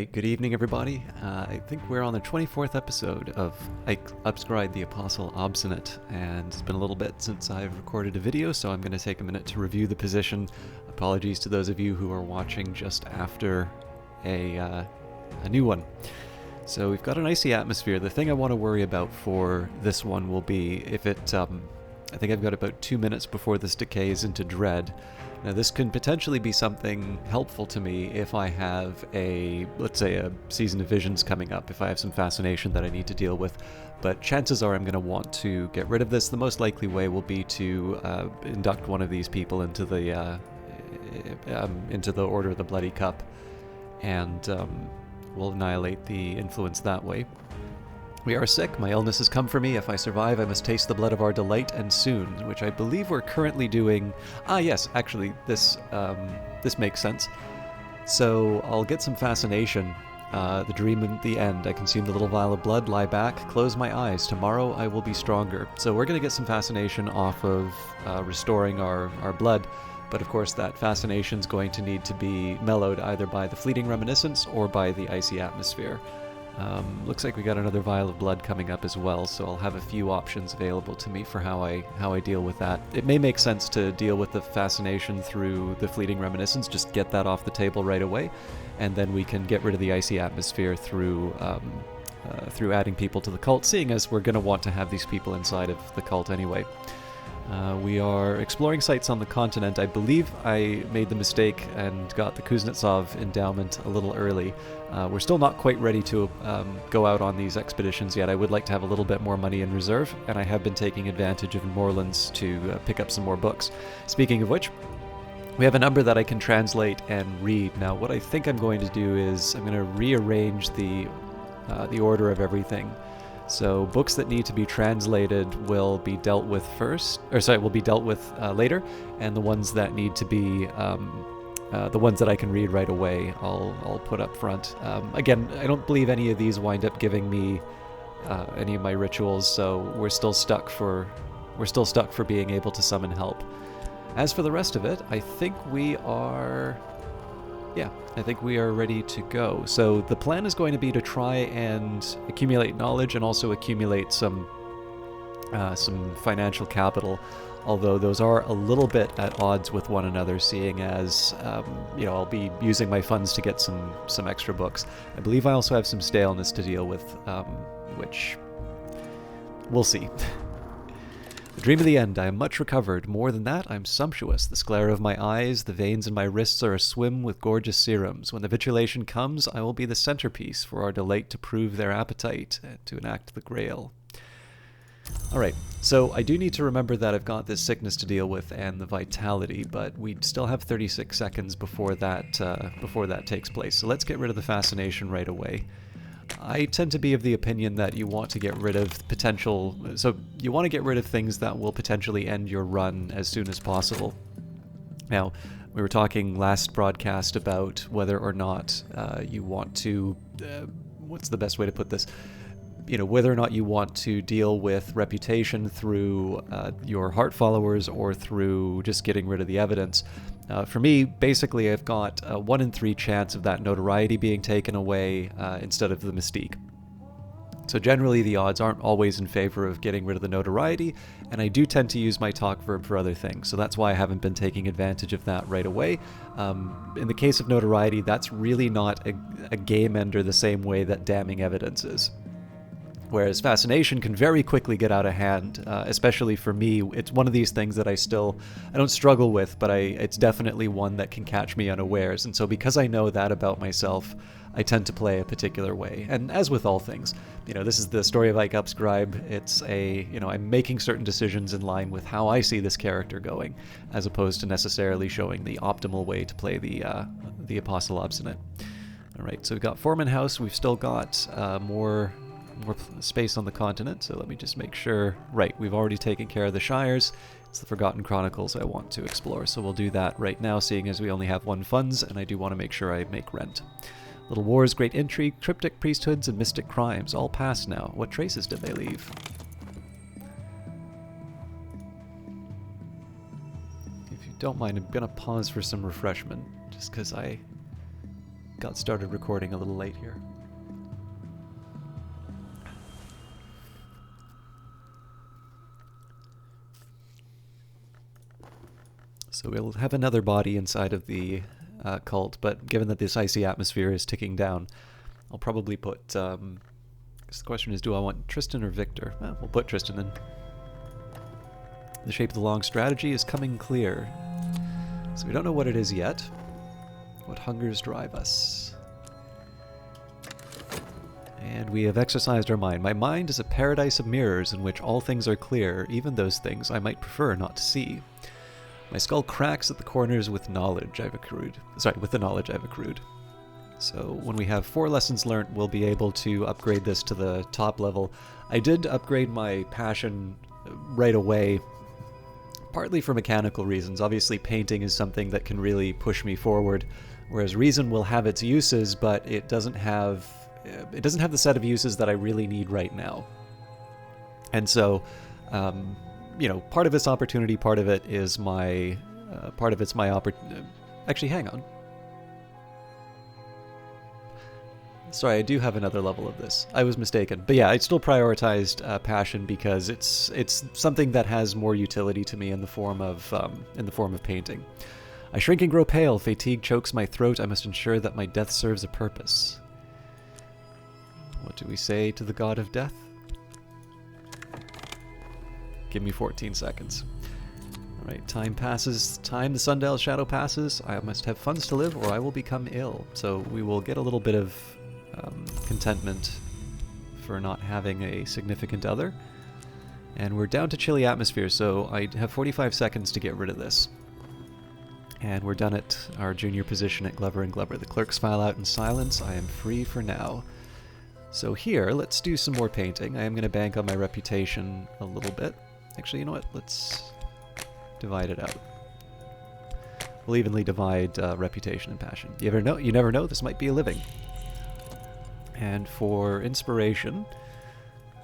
Alright, good evening everybody. I think we're on the 24th episode of Cultist the Apostle Obsonate, and it's been a little bit since I've recorded a video, so I'm going to take a minute to review the position. Apologies to those of you who are watching just after a new one. So we've got an icy atmosphere. The thing I want to worry about for this one will be if it, I think I've got about 2 minutes before this decays into dread. Now this can potentially be something helpful to me if I have let's say a season of visions coming up, if I have some fascination that I need to deal with. But chances are I'm going to want to get rid of this. The most likely way will be to induct one of these people into the Order of the Bloody Cup, and we'll annihilate the influence that way. We are sick. My illness has come for me. If I survive, I must taste the blood of our delight, and soon, which I believe we're currently doing. Ah, yes, actually, this makes sense. So I'll get some fascination. The dream at the end. I consume the little vial of blood, lie back, close my eyes. Tomorrow I will be stronger. So we're going to get some fascination off of restoring our blood. But of course, that fascination is going to need to be mellowed either by the fleeting reminiscence or by the icy atmosphere. Looks like we got another vial of blood coming up as well, so I'll have a few options available to me for how I deal with that. It may make sense to deal with the fascination through the fleeting reminiscence, just get that off the table right away, and then we can get rid of the icy atmosphere through adding people to the cult, seeing as we're going to want to have these people inside of the cult anyway. We are exploring sites on the continent. I believe I made the mistake and got the Kuznetsov endowment a little early. We're still not quite ready to go out on these expeditions yet. I would like to have a little bit more money in reserve, and I have been taking advantage of Moorlands to pick up some more books. Speaking of which, we have a number that I can translate and read. Now, what I think I'm going to do is I'm going to rearrange the order of everything. So books that need to be translated will be dealt with later, and the ones that need to be the ones that I can read right away, I'll put up front. Again, I don't believe any of these wind up giving me any of my rituals, so we're still stuck for being able to summon help. As for the rest of it, I think we are ready to go. So the plan is going to be to try and accumulate knowledge and also accumulate some financial capital, although those are a little bit at odds with one another, seeing as I'll be using my funds to get some extra books. I believe I also have some staleness to deal with, which we'll see. The dream of the end. I am much recovered. More than that, I am sumptuous. The sclera of my eyes, the veins in my wrists are aswim with gorgeous serums. When the vitulation comes, I will be the centerpiece for our delight to prove their appetite and to enact the grail. Alright, so I do need to remember that I've got this sickness to deal with and the vitality, but we still have 36 seconds before that takes place. So let's get rid of the fascination right away. I tend to be of the opinion that you want to get rid of you want to get rid of things that will potentially end your run as soon as possible. Now, we were talking last broadcast about whether or not you want to, what's the best way to put this? Whether or not you want to deal with reputation through your heart followers or through just getting rid of the evidence. For me, basically, I've got a 1 in 3 chance of that notoriety being taken away instead of the mystique. So generally, the odds aren't always in favor of getting rid of the notoriety, and I do tend to use my talk verb for other things, so that's why I haven't been taking advantage of that right away. In the case of notoriety, that's really not a game ender the same way that damning evidence is. Whereas fascination can very quickly get out of hand, especially for me. It's one of these things that I don't struggle with, but it's definitely one that can catch me unawares. And so because I know that about myself, I tend to play a particular way. And as with all things, this is the story of Ike Upscribe. It's I'm making certain decisions in line with how I see this character going, as opposed to necessarily showing the optimal way to play the Apostle Obsonate. All right, so we've got Foreman House. We've still got more space on the continent, so let me just make sure. Right, we've already taken care of the Shires. It's the Forgotten Chronicles I want to explore, so we'll do that right now, seeing as we only have 1 funds, and I do want to make sure I make rent. Little wars, great intrigue, cryptic priesthoods, and mystic crimes, all past now. What traces did they leave? If you don't mind, I'm going to pause for some refreshment, just because I got started recording a little late here. So we'll have another body inside of the cult, but given that this icy atmosphere is ticking down, I'll probably put... the question is, do I want Tristan or Victor? Well, we'll put Tristan in. The shape of the long strategy is coming clear. So we don't know what it is yet. What hungers drive us? And we have exercised our mind. My mind is a paradise of mirrors in which all things are clear, even those things I might prefer not to see. My skull cracks at the corners with knowledge I've accrued. Sorry, with the knowledge I've accrued. So when we have 4 lessons learnt, we'll be able to upgrade this to the top level. I did upgrade my passion right away, partly for mechanical reasons. Obviously, painting is something that can really push me forward, whereas reason will have its uses, but it doesn't have the set of uses that I really need right now. And so, part of it's opportunity, part of it is my opportunity. Actually, hang on. Sorry, I do have another level of this. I was mistaken. But yeah, I still prioritized passion because it's something that has more utility to me in the form of painting. I shrink and grow pale. Fatigue chokes my throat. I must ensure that my death serves a purpose. What do we say to the god of death? Give me 14 seconds. Alright, time passes. Time the sundial shadow passes. I must have funds to live or I will become ill. So we will get a little bit of contentment for not having a significant other. And we're down to chilly atmosphere, so I have 45 seconds to get rid of this. And we're done at our junior position at Glover and Glover. The clerks file out in silence. I am free for now. So here, let's do some more painting. I am going to bank on my reputation a little bit. Actually, you know what? Let's divide it out. We'll evenly divide reputation and passion. You never know, this might be a living. And for inspiration,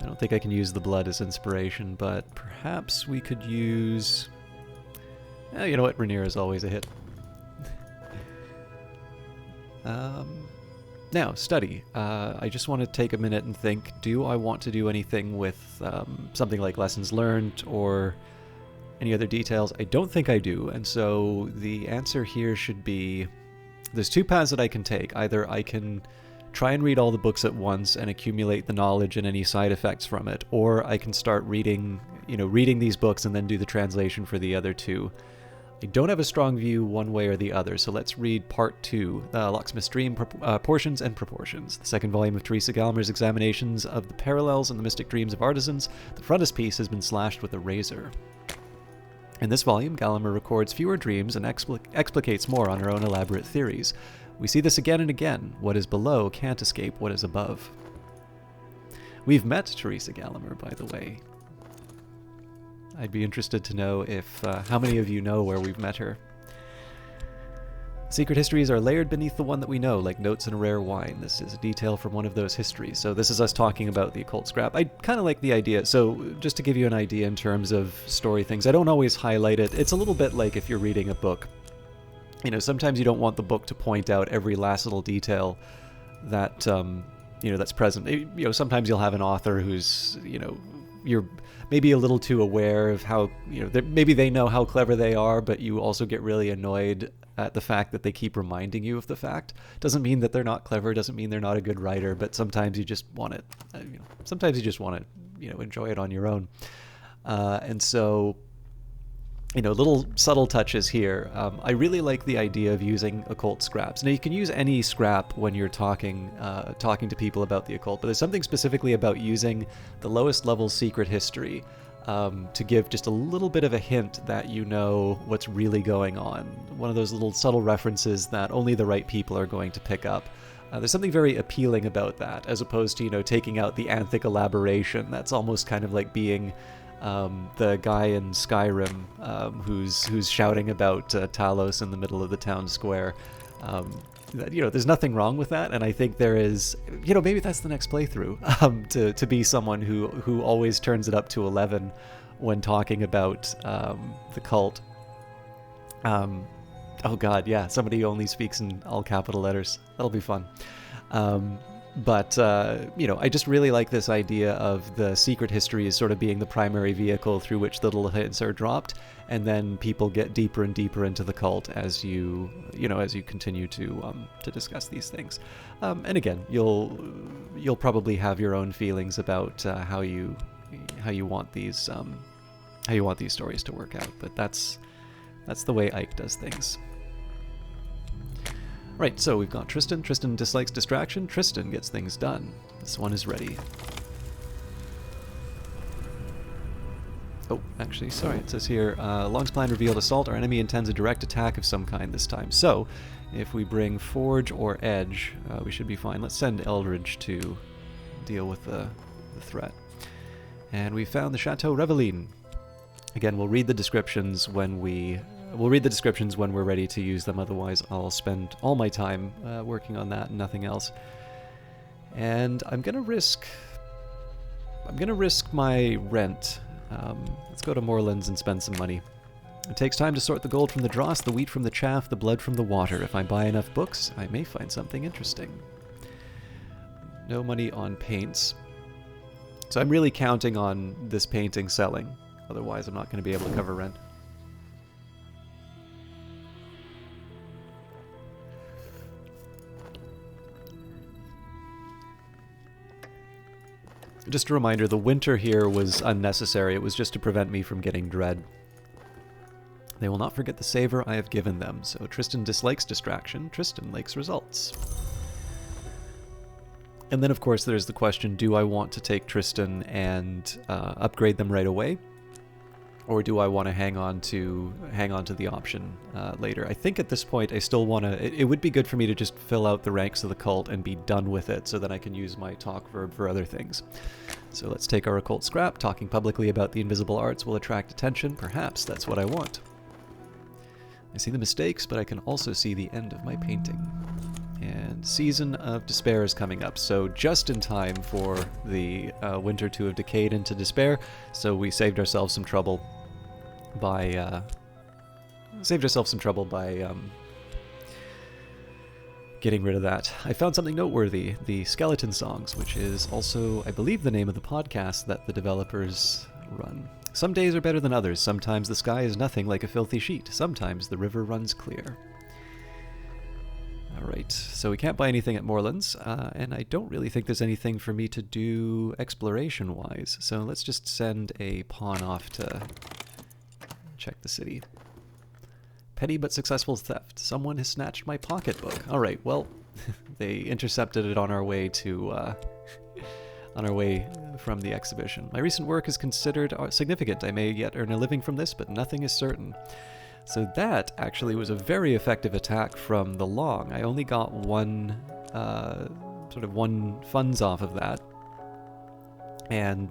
I don't think I can use the blood as inspiration, but perhaps we could use... you know what? Rainier is always a hit. Now, study. I just want to take a minute and think, do I want to do anything with something like lessons learned or any other details? I don't think I do, and so the answer here should be... There's 2 paths that I can take. Either I can try and read all the books at once and accumulate the knowledge and any side effects from it, or I can start reading these books and then do the translation for the other 2. I don't have a strong view one way or the other, so let's read Part 2, Locksmith's Dream, Portions and Proportions, the 2nd volume of Teresa Gallmer's examinations of the parallels and the mystic dreams of artisans. The frontispiece has been slashed with a razor. In this volume, Gallmer records fewer dreams and explicates more on her own elaborate theories. We see this again and again. What is below can't escape what is above. We've met Teresa Gallmer, by the way. I'd be interested to know if how many of you know where we've met her. Secret histories are layered beneath the one that we know, like notes in a rare wine. This is a detail from one of those histories. So this is us talking about the occult scrap. I kind of like the idea. So just to give you an idea in terms of story things, I don't always highlight it. It's a little bit like if you're reading a book. Sometimes you don't want the book to point out every last little detail that, that's present. Sometimes you'll have an author who's, you're maybe a little too aware of how, maybe they know how clever they are, but you also get really annoyed at the fact that they keep reminding you of the fact. Doesn't mean that they're not clever, doesn't mean they're not a good writer, but sometimes you just want it, sometimes you just want to, enjoy it on your own. And so, little subtle touches here. I really like the idea of using occult scraps. Now, you can use any scrap when you're talking to people about the occult, but there's something specifically about using the lowest level secret history to give just a little bit of a hint that you know what's really going on. One of those little subtle references that only the right people are going to pick up. There's something very appealing about that, as opposed to, taking out the anthic elaboration. That's almost kind of like being... the guy in Skyrim who's shouting about Talos in the middle of the town square. There's nothing wrong with that, and I think there is, maybe that's the next playthrough, to be someone who always turns it up to 11 when talking about the cult. Oh god, yeah, somebody who only speaks in all capital letters. That'll be fun. But I just really like this idea of the secret history as sort of being the primary vehicle through which the little hints are dropped, and then people get deeper and deeper into the cult as you continue to discuss these things. And again, you'll probably have your own feelings about how you want these stories to work out. But that's the way Ike does things. Right, so we've got Tristan. Tristan dislikes distraction. Tristan gets things done. This one is ready. Oh, actually, sorry, it says here, Long's plan revealed assault. Our enemy intends a direct attack of some kind this time. So, if we bring Forge or Edge, we should be fine. Let's send Eldridge to deal with the threat. And we found the Chateau Reveline. Again, we'll read the descriptions when we're ready to use them. Otherwise, I'll spend all my time working on that and nothing else. And I'm gonna risk my rent. Let's go to Moorlands and spend some money. It takes time to sort the gold from the dross, the wheat from the chaff, the blood from the water. If I buy enough books, I may find something interesting. No money on paints. So I'm really counting on this painting selling. Otherwise, I'm not going to be able to cover rent. Just a reminder, the winter here was unnecessary. It was just to prevent me from getting dread. They will not forget the savor I have given them. So Tristan dislikes distraction. Tristan likes results. And then, of course, there's the question, do I want to take Tristan and upgrade them right away? Or do I want to hang on to the option later? I think at this point I still want to... It would be good for me to just fill out the ranks of the cult and be done with it so that I can use my talk verb for other things. So let's take our occult scrap. Talking publicly about the invisible arts will attract attention. Perhaps that's what I want. I see the mistakes, but I can also see the end of my painting. And Season of Despair is coming up, so just in time for the winter to have decayed into despair. So we saved ourselves some trouble by getting rid of that. I found something noteworthy: the Skeleton Songs, which is also, I believe, the name of the podcast that the developers run. Some days are better than others. Sometimes the sky is nothing like a filthy sheet. Sometimes the river runs clear. Alright, so we can't buy anything at Moorlands, and I don't really think there's anything for me to do exploration-wise, so let's just send a pawn off to check the city. Petty but successful theft. Someone has snatched my pocketbook. Alright, well, they intercepted it on our way from the exhibition. My recent work is considered significant. I may yet earn a living from this, but nothing is certain. So that actually was a very effective attack from the Long. I only got one funds off of that. And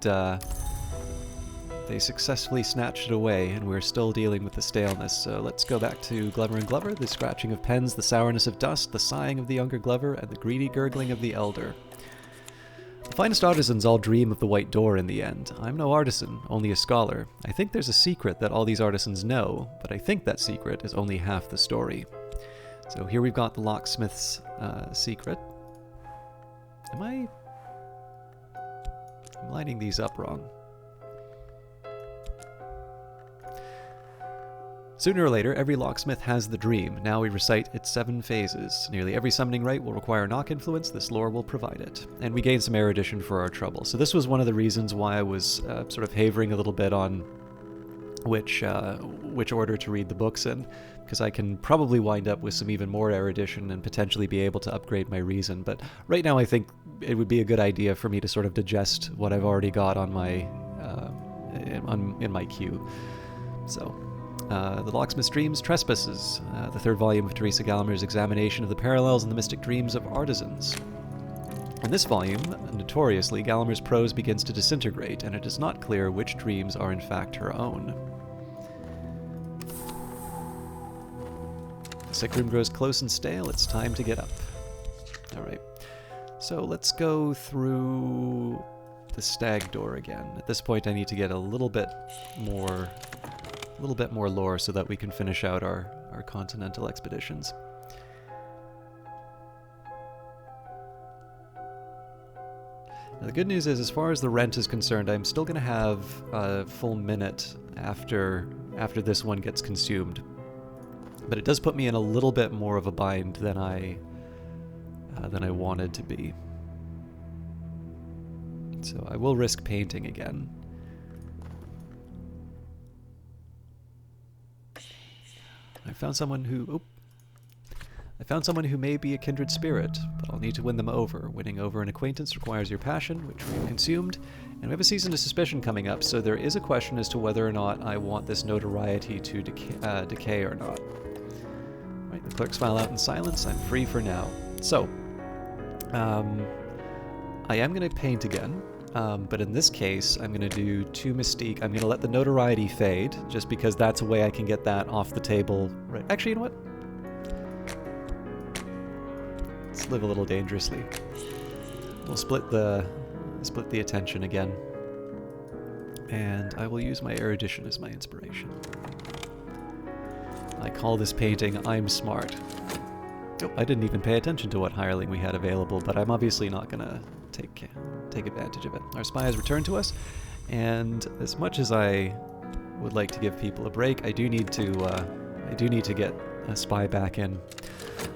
they successfully snatched it away, and we're still dealing with the staleness. So let's go back to Glover and Glover. The scratching of pens, the sourness of dust, the sighing of the younger Glover, and the greedy gurgling of the elder. The finest artisans all dream of the white door in the end. I'm no artisan, only a scholar. I think there's a secret that all these artisans know, but I think that secret is only half the story. So here we've got the locksmith's secret. I'm lining these up wrong. Sooner or later, every locksmith has the dream. Now we recite its 7 phases. Nearly every summoning rite will require knock influence. This lore will provide it. And we gain some erudition for our trouble. So this was one of the reasons why I was sort of havering a little bit on which order to read the books in, because I can probably wind up with some even more erudition and potentially be able to upgrade my reason. But right now I think it would be a good idea for me to sort of digest what I've already got on my in my queue. So... The Locksmith's Dreams, Trespasses, the 3rd volume of Teresa Gallmer's examination of the parallels in the mystic dreams of artisans. In this volume, notoriously, Gallmer's prose begins to disintegrate, and it is not clear which dreams are in fact her own. The sick room grows close and stale, it's time to get up. Alright, so let's go through the stag door again. At this point I need to get a little bit more lore so that we can finish out our our continental expeditions. Now, the good news is, as far as the rent is concerned, I'm still going to have a full minute after this one gets consumed. But it does put me in a little bit more of a bind than I wanted to be. So I will risk painting again. I found someone who may be a kindred spirit, but I'll need to win them over. Winning over an acquaintance requires your passion, which we've consumed, and we have a season of suspicion coming up, so there is a question as to whether or not I want this notoriety to decay or not. Right, the clerks file out in silence. I'm free for now. So, I am going to paint again, but in this case, I'm going to do 2 Mystique. I'm going to let the notoriety fade, just because that's a way I can get that off the table. Right. Actually, you know what? Let's live a little dangerously. We'll split the attention again, and I will use my erudition as my inspiration. I call this painting I'm Smart. Oh, I didn't even pay attention to what hireling we had available, but I'm obviously not gonna take advantage of it. Our spy has returned to us, and as much as I would like to give people a break, I do need to get a spy back in.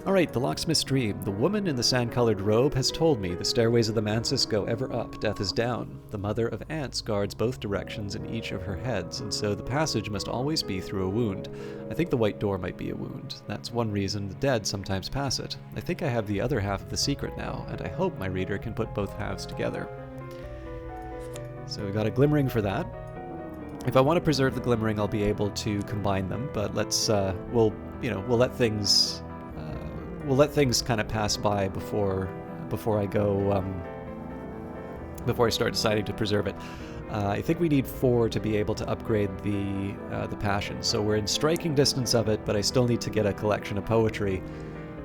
Alright, the locksmith's dream. The woman in the sand-colored robe has told me the stairways of the mansis go ever up, death is down. The mother of ants guards both directions in each of her heads, and so the passage must always be through a wound. I think the white door might be a wound. That's one reason the dead sometimes pass it. I think I have the other half of the secret now, and I hope my reader can put both halves together. So we got a glimmering for that. If I want to preserve the glimmering, I'll be able to combine them, but let's we'll let things kind of pass by before I go before I start deciding to preserve it. I think we need 4 to be able to upgrade the passion. So we're in striking distance of it, but I still need to get a collection of poetry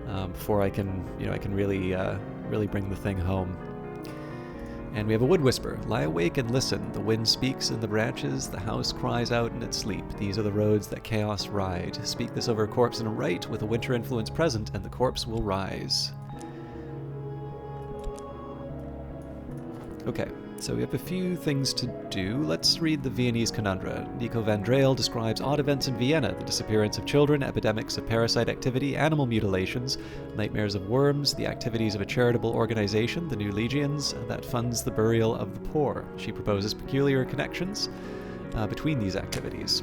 before I can really bring the thing home. And we have a wood whisper. Lie awake and listen. The wind speaks in the branches. The house cries out in its sleep. These are the roads that chaos ride. Speak this over a corpse in a rite with a winter influence present, and the corpse will rise. Okay, so we have a few things to do. Let's read the Viennese Conundra. Nico van Dreel describes odd events in Vienna, the disappearance of children, epidemics of parasite activity, animal mutilations, nightmares of worms, the activities of a charitable organization, the New Legions, that funds the burial of the poor. She proposes peculiar connections between these activities.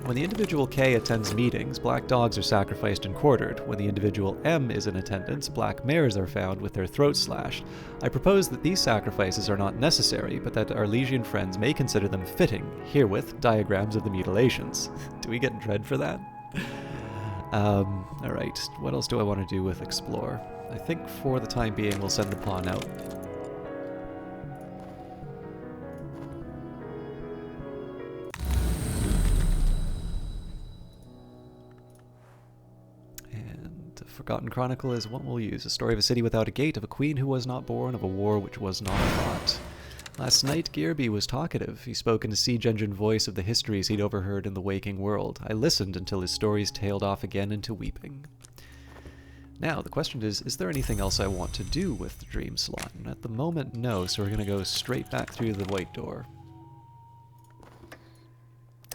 When the individual K attends meetings, black dogs are sacrificed and quartered. When the individual M is in attendance, black mares are found with their throats slashed. I propose that these sacrifices are not necessary, but that our Legion friends may consider them fitting. Herewith, diagrams of the mutilations. Do we get dread for that? Alright, what else do I want to do with Explore? I think for the time being we'll send the pawn out. Forgotten Chronicle is what we'll use. A story of a city without a gate, of a queen who was not born, of a war which was not fought. Last night, Gearby was talkative. He spoke in a siege-engine voice of the histories he'd overheard in the waking world. I listened until his stories tailed off again into weeping. Now, the question is there anything else I want to do with the dream slot? And at the moment, no, so we're going to go straight back through the white door.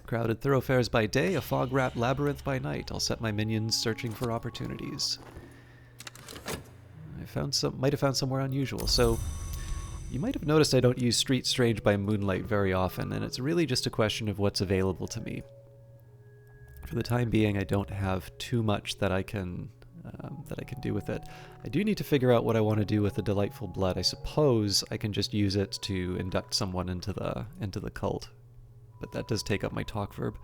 Crowded thoroughfares by day, a fog-wrapped labyrinth by night. I'll set my minions searching for opportunities. Might have found somewhere unusual. So, you might have noticed I don't use Street Strange by moonlight very often, and it's really just a question of what's available to me. For the time being, I don't have too much that I can do with it. I do need to figure out what I want to do with the Delightful Blood. I suppose I can just use it to induct someone into the cult. But that does take up my talk verb.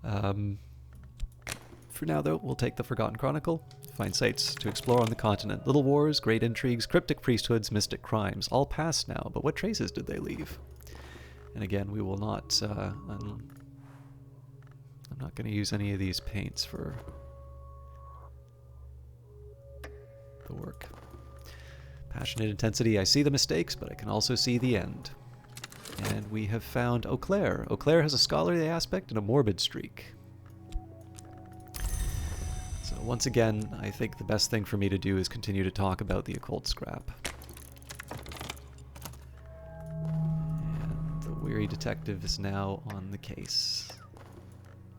For now, though, we'll take the Forgotten Chronicle. Find sites to explore on the continent. Little wars, great intrigues, cryptic priesthoods, mystic crimes. All past now, but what traces did they leave? And again, we will not... I'm not going to use any of these paints for the work. Passionate intensity. I see the mistakes, but I can also see the end. And we have found Eau Claire. Eau Claire has a scholarly aspect and a morbid streak. once again, I think the best thing for me to do is continue to talk about the occult scrap. And the weary detective is now on the case.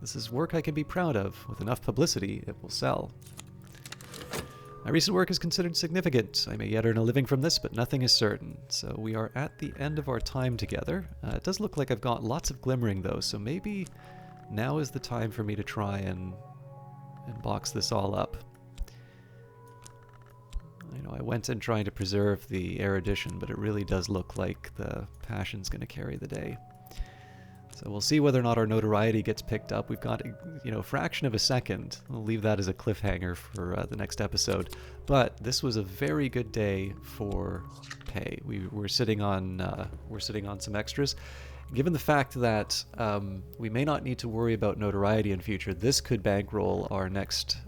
This is work I can be proud of. With enough publicity, it will sell. My recent work is considered significant. I may yet earn a living from this, but nothing is certain. So we are at the end of our time together. It does look like I've got lots of glimmering, though, so maybe now is the time for me to try and box this all up. You know, I went in trying to preserve the erudition, but it really does look like the passion's going to carry the day. So we'll see whether or not our notoriety gets picked up. We've got, you know, a fraction of a second. We'll leave that as a cliffhanger for the next episode. But this was a very good day for pay. We're sitting on some extras. Given the fact that we may not need to worry about notoriety in future, this could bankroll our next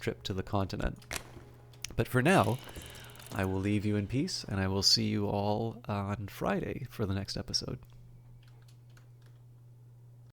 trip to the continent. But for now, I will leave you in peace, and I will see you all on Friday for the next episode.